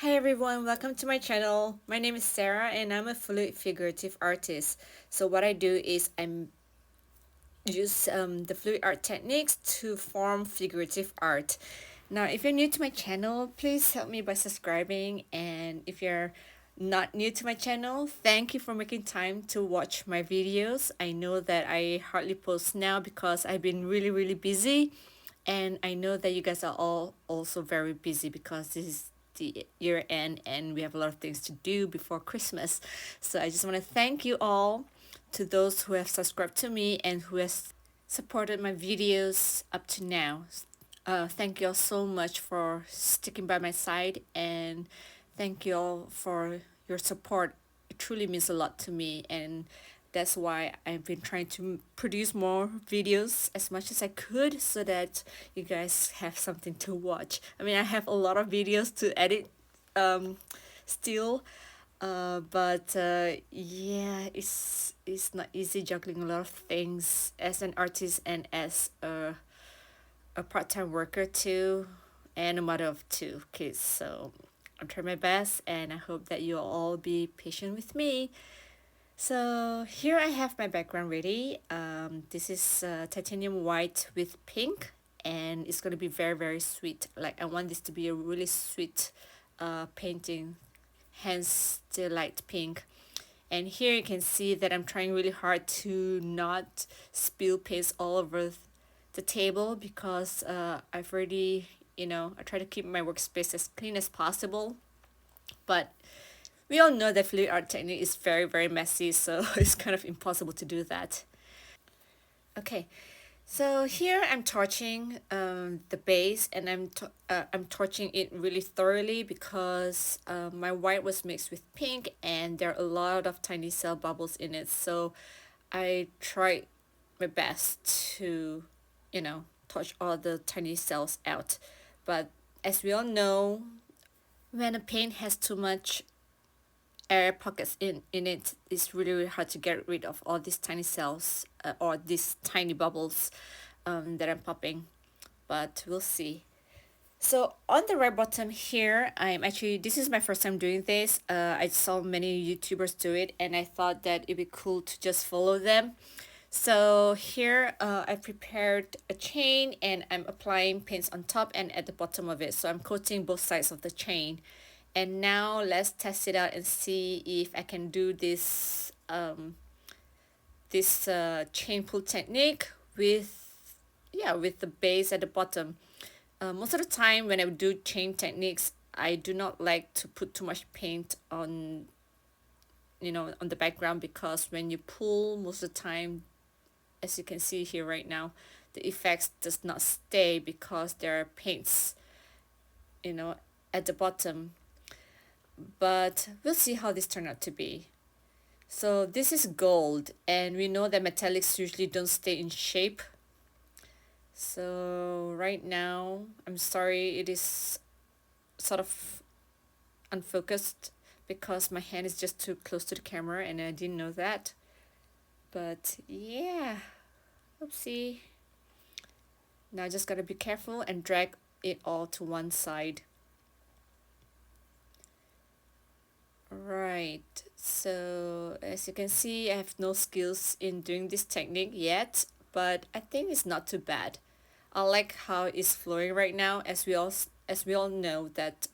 Hi everyone, welcome to my channel. My name is Sarah and I'm a fluid figurative artist. So what I do is I use the fluid art techniques to form figurative art. Now if you're new to my channel, please help me by subscribing, and if you're not new to my channel, thank you for making time to watch my videos. I know that I hardly post now because I've been really busy, and I know that you guys are all also very busy because this is the year end and we have a lot of things to do before Christmas. So I just want to thank you all, to those who have subscribed to me and who has supported my videos up to now. Thank you all so much for sticking by my side, and thank you all for your support. It truly means a lot to me, and that's why I've been trying to produce more videos as much as I could so that you guys have something to watch. I mean, I have a lot of videos to edit um, still, but yeah, it's not easy juggling a lot of things as an artist and as a part-time worker too, and a mother of two kids. So I'm trying my best, and I hope that you'll all be patient with me. So here I have my background ready. This is titanium white with pink, and it's gonna be very sweet. Like, I want this to be a really sweet painting, hence the light pink. And here you can see that I'm trying really hard to not spill paste all over the table, because I've already, I try to keep my workspace as clean as possible. But we all know that fluid art technique is very messy, so it's kind of impossible to do that. Okay, so here I'm torching the base, and I'm torching it really thoroughly because my white was mixed with pink and there are a lot of tiny cell bubbles in it. So I tried my best to, torch all the tiny cells out. But as we all know, when a paint has too much air pockets in it, it's really hard to get rid of all these tiny cells, or these tiny bubbles that I'm popping. But we'll see. So on the right bottom here, this is my first time doing this. I saw many YouTubers do it, and I thought that it'd be cool to just follow them. So here I prepared a chain, and I'm applying paints on top and at the bottom of it. So I'm coating both sides of the chain. And now let's test it out and see if I can do this chain pull technique with the base at the bottom. Most of the time when I do chain techniques, I do not like to put too much paint on, on the background, because when you pull, most of the time, as you can see here right now, the effects does not stay because there are paints, you know, at the bottom. But we'll see how this turned out to be. So this is gold, and we know that metallics usually don't stay in shape. So right now, I'm sorry, it is sort of unfocused because my hand is just too close to the camera and I didn't know that. But yeah, oopsie. Now I just gotta be careful and drag it all to one side. Right, so as you can see, I have no skills in doing this technique yet, but I think it's not too bad. I like how it's flowing right now, as we all know that,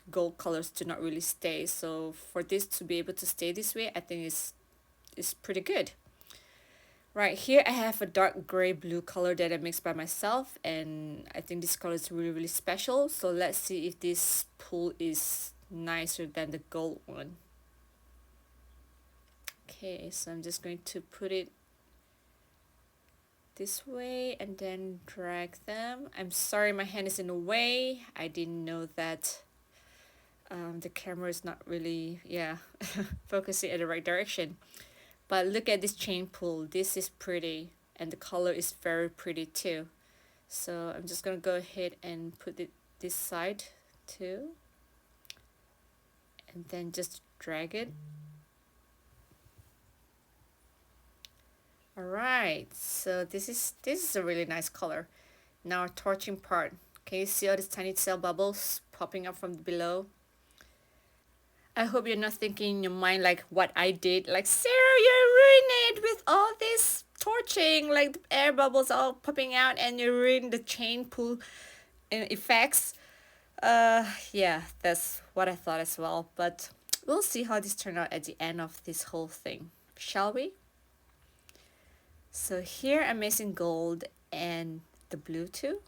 gold colors do not really stay. So for this to be able to stay this way, I think it's pretty good. Right here I have a dark gray blue color that I mixed by myself, and I think this color is really special. So let's see if this pool is nicer than the gold one. Okay, so I'm just going to put it this way and then drag them. I'm sorry, my hand is in the way. I didn't know that the camera is not really, focusing in the right direction. But look at this chain pull. This is pretty, and the color is very pretty too. So I'm just gonna go ahead and put it this side too, and then just drag it. All right, so this is a really nice color. Now our torching part. Can you see all these tiny cell bubbles popping up from below? I hope you're not thinking in your mind like what I did. Like, Sarah, you ruined it with all this torching. Like, the air bubbles all popping out and you ruined the chain pull effects. Yeah, that's what I thought as well. But we'll see how this turned out at the end of this whole thing. Shall we? So here I'm mixing gold and the blue too,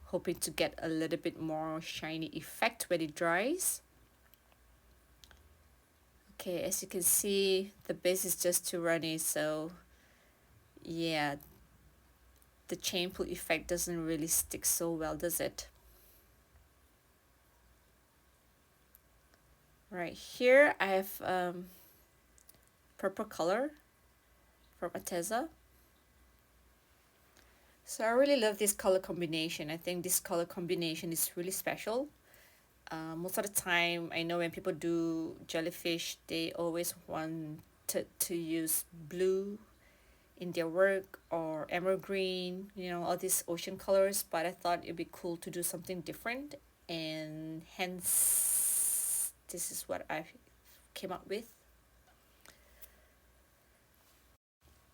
hoping to get a little bit more shiny effect when it dries. Okay, as you can see, the base is just too runny, so yeah, the chain pull effect doesn't really stick so well, does it? Right here, I have purple color from Ateza. So I really love this color combination. I think this color combination is really special. Most of the time, I know when people do jellyfish, they always want to use blue in their work or emerald green, you know, all these ocean colors. But I thought it'd be cool to do something different, and hence this is what I came up with.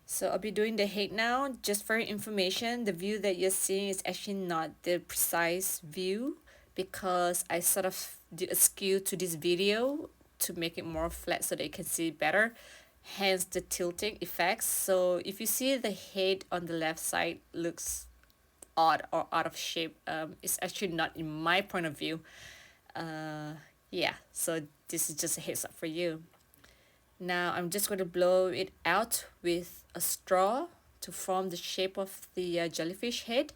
So I'll be doing the head now. Just for your information, the view that you're seeing is actually not the precise view because I sort of did a skew to this video to make it more flat so that you can see better. Hence the tilting effects. So if you see the head on the left side looks odd or out of shape, it's actually not in my point of view. Uh, yeah, so this is just a heads up for you. Now I'm just going to blow it out with a straw to form the shape of the jellyfish head.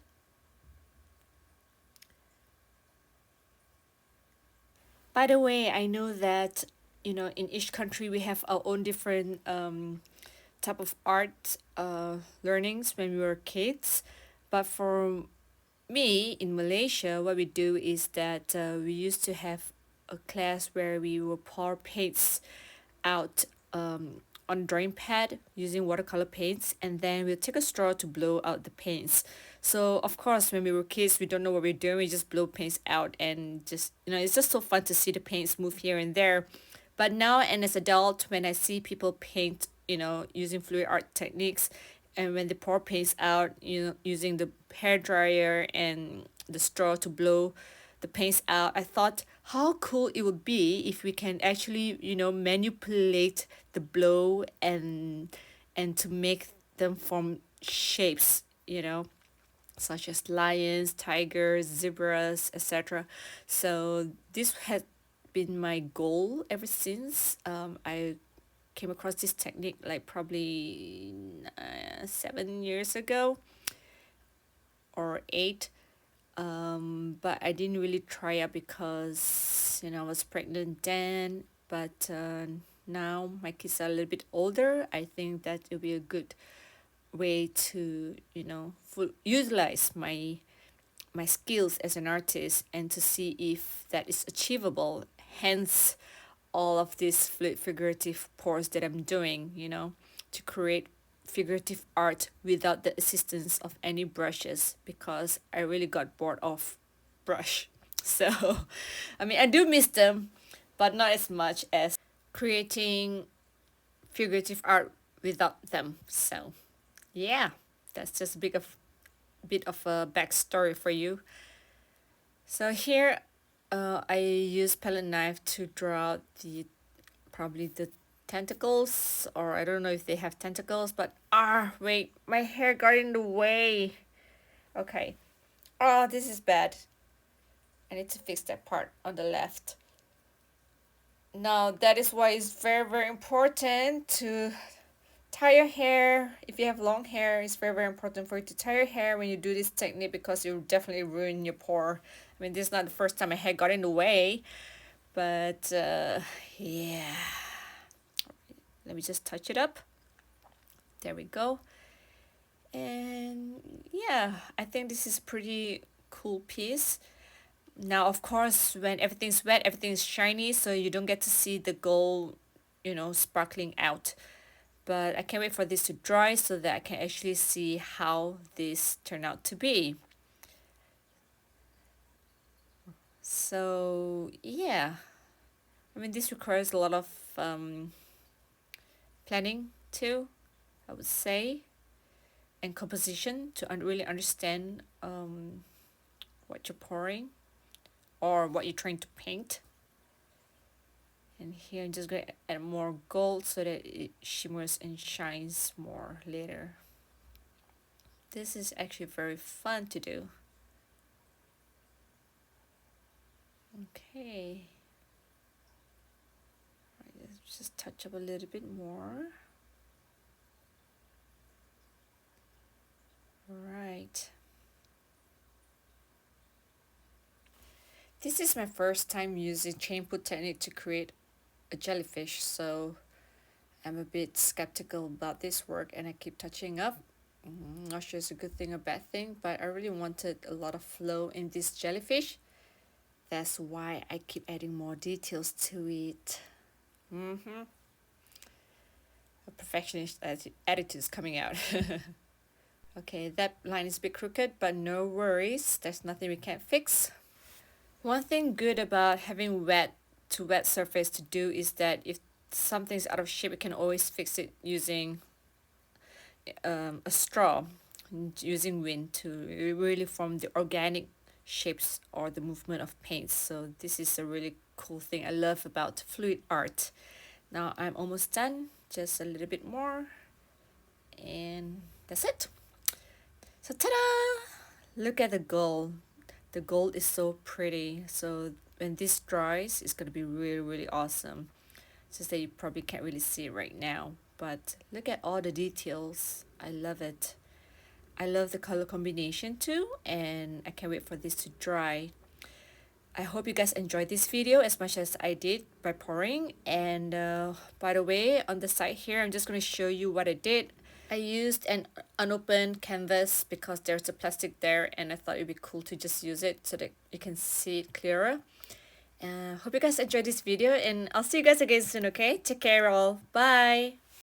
By the way, I know that, you know, in each country we have our own different type of art learnings when we were kids. But for me, in Malaysia, what we do is that we used to have a class where we will pour paints out on drawing pad using watercolor paints, and then we'll take a straw to blow out the paints. So of course when we were kids we don't know what we're doing, we just blow paints out and just, you know, it's just so fun to see the paints move here and there. But now and as adult, when I see people paint, you know, using fluid art techniques, and when they pour paints out, you know, using the hair dryer and the straw to blow the paints out, I thought how cool it would be if we can actually, you know, manipulate the blow and to make them form shapes, you know, such as lions, tigers, zebras, etc. So this has been my goal ever since I came across this technique like probably 7 years ago or eight. But I didn't really try it because, you know, I was pregnant then. But now my kids are a little bit older. I think that it'll be a good way to, you know, utilize my skills as an artist and to see if that is achievable. Hence all of these figurative pours that I'm doing, you know, to create figurative art without the assistance of any brushes because I really got bored of brush. So, I mean, I do miss them, but not as much as creating figurative art without them. So, yeah, that's just a bit of a backstory for you. So here, I use palette knife to draw out the probably the tentacles, or I don't know if they have tentacles, but wait, my hair got in the way. Okay. Oh, this is bad. I need to fix that part on the left. Now that is why it's very important to tie your hair. If you have long hair, it's very important for you to tie your hair when you do this technique because you'll definitely ruin your pour. I mean, this is not the first time my hair got in the way, but yeah. Let me just touch it up. There we go. And yeah, I think this is pretty cool piece. Now, of course, when everything's wet, everything's shiny, so you don't get to see the gold, you know, sparkling out. But I can't wait for this to dry so that I can actually see how this turned out to be. So yeah, I mean, this requires a lot of planning too, I would say, and composition to really understand what you're pouring or what you're trying to paint. And here I'm just going to add more gold so that it shimmers and shines more later. This is actually very fun to do. Okay. Right, let's just touch up a little bit more. Right. This is my first time using chain pull technique to create a jellyfish, so I'm a bit skeptical about this work and I keep touching up. Not sure it's a good thing or bad thing, but I really wanted a lot of flow in this jellyfish. That's why I keep adding more details to it. A perfectionist attitude is coming out. Okay, that line is a bit crooked, but no worries. There's nothing we can't fix. One thing good about having wet to wet surface to do is that if something's out of shape, we can always fix it using a straw, using wind to really form the organic shapes or the movement of paints. So this is a really cool thing I love about fluid art. Now I'm almost done, just a little bit more, and that's it. So ta-da! Look at the gold. The gold is so pretty. So when this dries, it's gonna be really, really awesome. It's just that you probably can't really see it right now, but look at all the details. I love it. I love the color combination too, and I can't wait for this to dry. I hope you guys enjoyed this video as much as I did by pouring. And by the way, on the side here, I'm just going to show you what I did. I used an unopened canvas because there's a plastic there, and I thought it'd be cool to just use it so that you can see it clearer. Hope you guys enjoyed this video, and I'll see you guys again soon, okay? Take care all. Bye!